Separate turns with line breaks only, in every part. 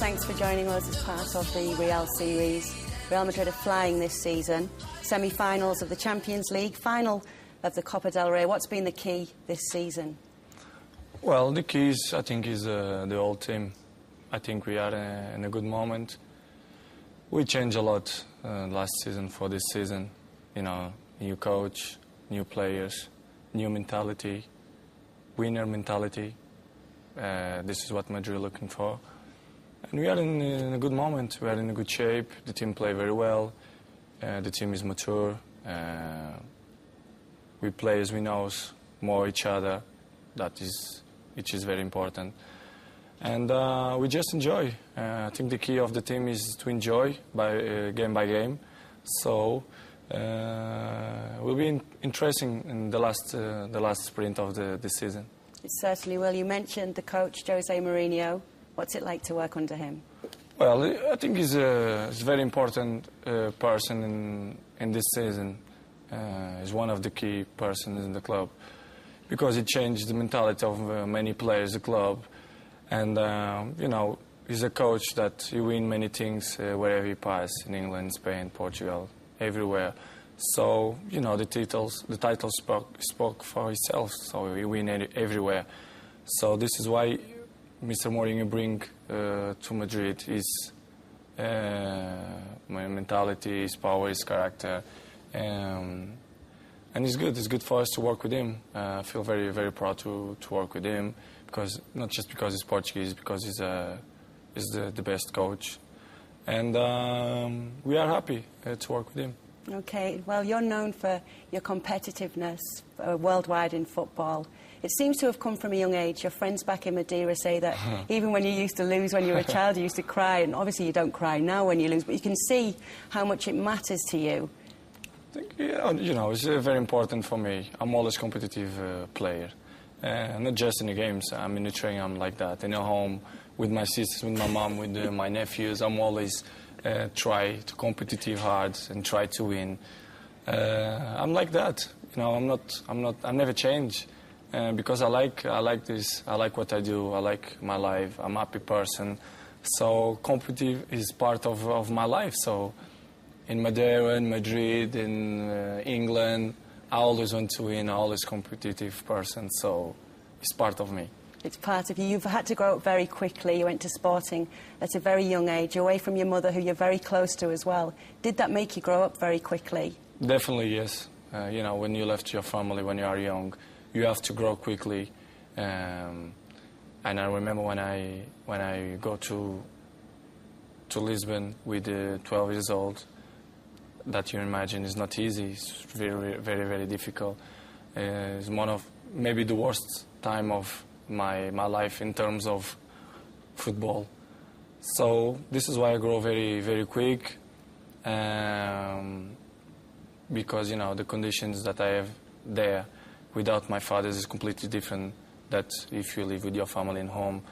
thanks for joining us as part of the Real series. Real Madrid are flying this season. Semi-finals of the Champions League, final of the Copa del Rey. What's been the key this season?
Well, the key I think, is the whole team. I think we are in a good moment. We changed a lot last season for this season. You know, new coach, new players, new mentality, winner mentality. This is what Madrid are looking for. And we are in a good moment. We are in a good shape. The team play very well. The team is mature. We play as we know more each other. Which is very important. And we just enjoy. I think the key of the team is to enjoy game by game. So it will be interesting in the last sprint of the season.
It certainly will. You mentioned the coach, Jose Mourinho. What's it like to work under him?
Well, I think he's a very important person in this season. He's one of the key persons in the club because he changed the mentality of many players in the club. And, you know, he's a coach that he wins many things wherever he passes, in England, Spain, Portugal, everywhere. So, you know, the titles spoke for itself, so he wins everywhere. So this is why Mr. Mourinho bring to Madrid his mentality, his power, his character, and it's good. It's good for us to work with him. I feel very, very proud to work with him, because not just because he's Portuguese, because he's the best coach, and we are happy to work with him.
Okay, well, you're known for your competitiveness worldwide in football. It seems to have come from a young age. Your friends back in Madeira say that even when you used to lose when you were a child, you used to cry, and obviously you don't cry now when you lose, but you can see how much it matters to you.
I think, you know, it's very important for me. I'm always a competitive player, not just in the games. I'm in the training, I'm like that. In the home, with my sisters, with my mom, with my nephews, I'm always try to competitive hard and try to win. I'm like that. You know, I never change. Because I like this, I like what I do, I like my life, I'm a happy person. So competitive is part of my life. So in Madeira, in Madrid, in England, I always want to win, I'm always a competitive person, so it's part of me.
It's part of you. You've had to grow up very quickly. You went to Sporting at a very young age, away from your mother, who you're very close to as well. Did that make you grow up very quickly?
Definitely, yes. You know, when you left your family when you are young, you have to grow quickly, and I remember when I go to Lisbon with 12 years old, that you imagine is not easy. It's very, very, very difficult. It's one of maybe the worst time of my life in terms of football. So this is why I grow very, very quick, because you know the conditions that I have there without my father is completely different that if you live with your family in home.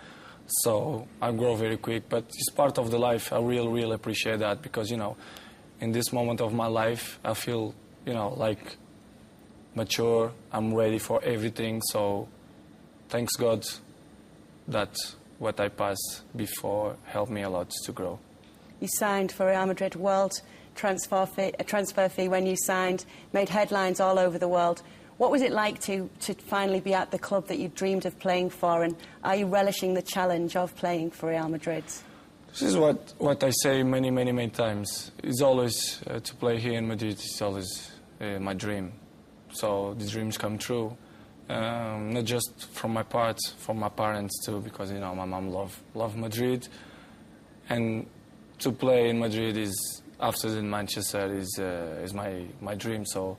So I grow very quick, but it's part of the life. I really appreciate that, because, you know, in this moment of my life, I feel, you know, like mature. I'm ready for everything. So thanks God that what I passed before helped me a lot to grow.
You signed for Real Madrid, world transfer fee when you signed, made headlines all over the world. What was it like to finally be at the club that you dreamed of playing for, and are you relishing the challenge of playing for Real Madrid?
This is what I say many times. It's always to play here in Madrid. It's always my dream. So the dreams come true, not just from my part, from my parents too, because you know my mom love Madrid, and to play in Madrid is after in Manchester is my dream. So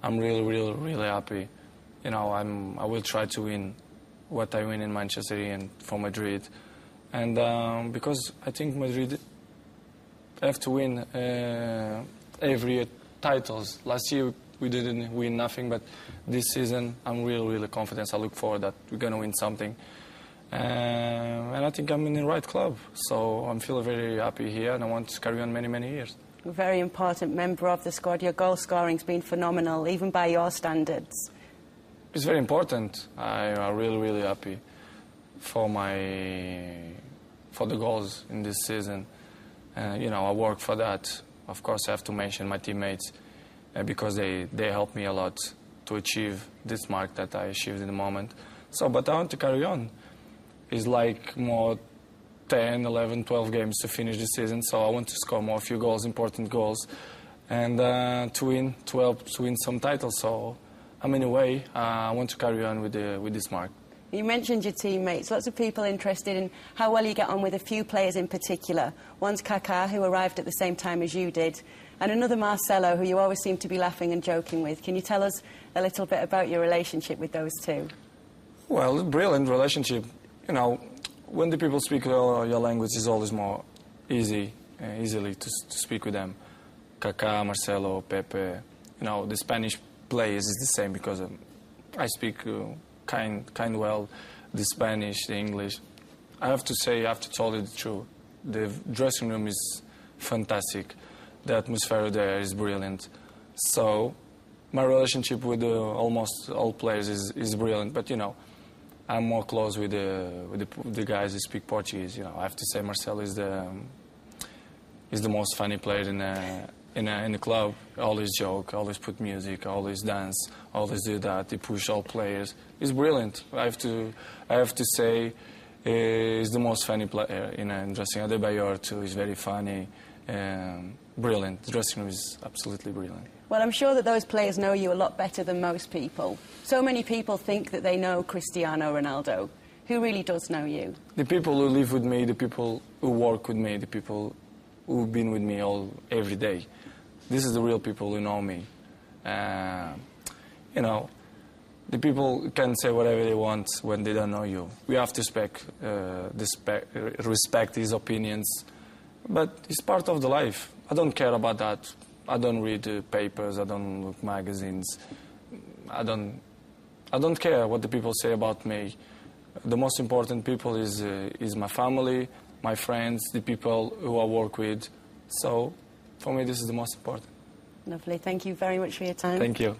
I'm really happy. You know, I will try to win what I win in Manchester and for Madrid, and because I think Madrid have to win every year titles. Last year we didn't win nothing, but this season I'm really confident. I look forward that we're gonna win something, and I think I'm in the right club. So I'm feeling very happy here, and I want to carry on many years.
A very important member of the squad. Your goal scoring's been phenomenal, even by your standards.
It's very important. I'm really happy for my for the goals in this season. I work for that. Of course, I have to mention my teammates because they helped me a lot to achieve this mark that I achieved in the moment. But I want to carry on. It's like more 10, 11, 12 games to finish the season, so I want to score more, few goals, important goals, and to help to win some titles. So I'm in a way, I want to carry on with this mark.
You mentioned your teammates. Lots of people interested in how well you get on with a few players in particular. One's Kaká, who arrived at the same time as you did, and another Marcelo, who you always seem to be laughing and joking with. Can you tell us a little bit about your relationship with those two?
Well, brilliant relationship. When the people speak your language, it's always more easily to speak with them. Kaká, Marcelo, Pepe. The Spanish players is the same because I speak kind well the Spanish, the English. I have to tell you the truth. The dressing room is fantastic. The atmosphere there is brilliant. So my relationship with almost all players is brilliant. But I'm more close with the guys who speak Portuguese. I have to say Marcelo is the most funny player in the club. Always joke, always put music, always dance, always do that. He push all players. He's brilliant. I have to say he's the most funny player in dressing room. Adebayor too is very funny. Brilliant. The dressing room is absolutely brilliant.
Well, I'm sure that those players know you a lot better than most people. So many people think that they know Cristiano Ronaldo. Who really does know you? The
people who live with me, the people who work with me, the people who've been with me every day. This is the real people who know me. The people can say whatever they want when they don't know you. We have to respect his opinions, but it's part of the life. I don't care about that. I don't read papers. I don't look magazines. I don't care what the people say about me. The most important people is my family, my friends, the people who I work with. So, for me, this is the most important.
Lovely. Thank you very much for your time.
Thank you.